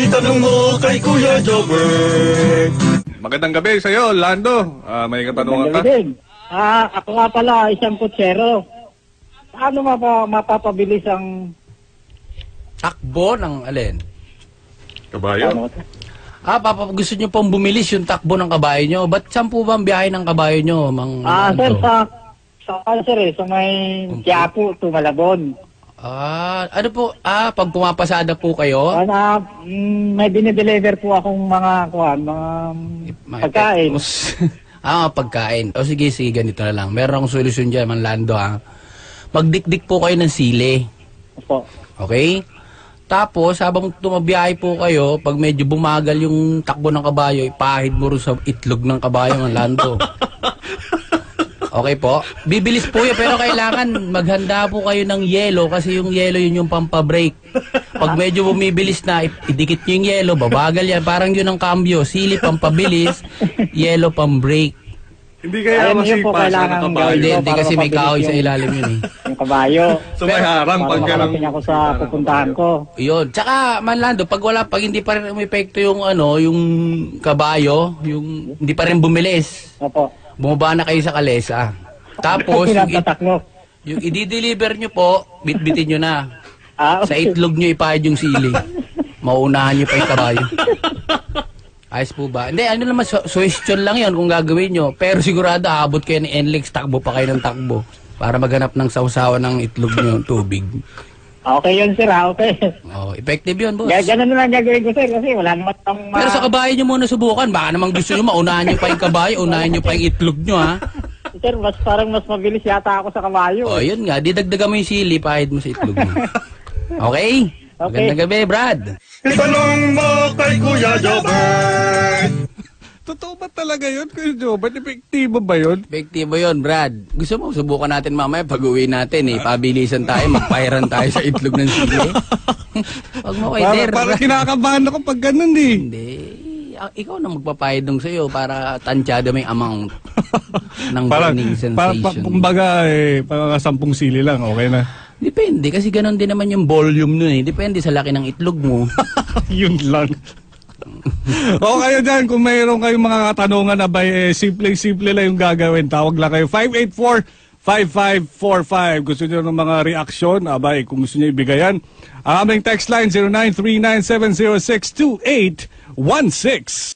Itanong mo kay Kuya Jobber. Magandang gabi sa'yo, Lando. May katanungan ka? Ako nga pala, isang kutsero. Paano mapapabilis ang... Takbo ng alin? Kabayo? Gusto nyo pong bumilis yung takbo ng kabayo nyo. Ba't saan po ba ang biyahe ng kabayo nyo, Mang Sir, Lando? sa may Quiapo to Malabon. Ano po? Pag pumapasada po kayo? May dinideliver po akong mga pagkain. Pagkain. O sige, ganito na lang. Meron akong solusyon dyan, Mang Lando, Magdikdik po kayo ng sili. Opo. Okay? Tapos, habang tumabiyahe po kayo, pag medyo bumagal yung takbo ng kabayo, ipahid mo rin sa itlog ng kabayo, Mang Lando. Okay po? Bibilis po yun, pero kailangan maghanda po kayo ng yelo kasi yung yelo yun yung pampabrake. Pag medyo bumibilis na, idikit nyo yung yelo, babagal yan. Parang yun ang cambio. Sili pampabilis, yelo pambrake. Hindi kaya masipa sa kabayo. Hindi kasi may kahoy sa ilalim yun Yung kabayo. So may harang pag makarating ako sa pupuntahan ko. Yun. Tsaka, Man Lando, pag hindi pa rin umepekto yung yung kabayo, yung hindi pa rin bumilis. Opo. Bumaba na kayo sa kalesa. Tapos, yung i-deliver nyo po, bitbitin nyo na. Sa itlog nyo ipahid yung sili. Mauunahan nyo pa yung kabayo. Ayos po ba? Hindi, ano naman, suggestion lang yun kung gagawin nyo. Pero sigurado, abot kayo ni NLEX, takbo pa kayo ng takbo. Para maghanap ng sausawan ng itlog nyo, tubig. Okay yun, sir, okay. Effective yun, boss. Ganun na lang gagawin ko, sir, kasi wala naman itong... Pero sa kabayo nyo muna subukan. Baka naman gusto nyo, maunahan nyo pa yung kabayo, unahan nyo pa yung itlog nyo, Sir, parang mas mabilis yata ako sa kabayo. Yun nga. Didagdagan mo yung sili, pahid mo sa itlog mo. Okay? Magandang gabi, Brad. Itanong mo kay Kuya Jobber. Totoo ba talaga yun, Kuya Jobber? Epektibo ba yun? Epektibo yun, Brad. Gusto mo, subukan natin mamaya pag-uwi natin, Pabilisan tayo, magpairan tayo sa itlog ng sili. Huwag mo kay Der. Parang kinakabahan ako pag ganun, Hindi. Ikaw na magpapahid nung sa'yo para tansyado may amount ng burning sensation. Kumbaga, parang 10 sili lang, okay na. Depende, kasi ganun din naman yung volume nun, Depende sa laki ng itlog mo. Yun lang. O kayo dyan, kung mayroon kayong mga katanungan na simple-simple lang yung gagawin, tawag lang kayo 584-5545. Gusto nyo ng mga reaksyon, kung gusto nyo ibigayan. Ang aming text line 0939-706-2816.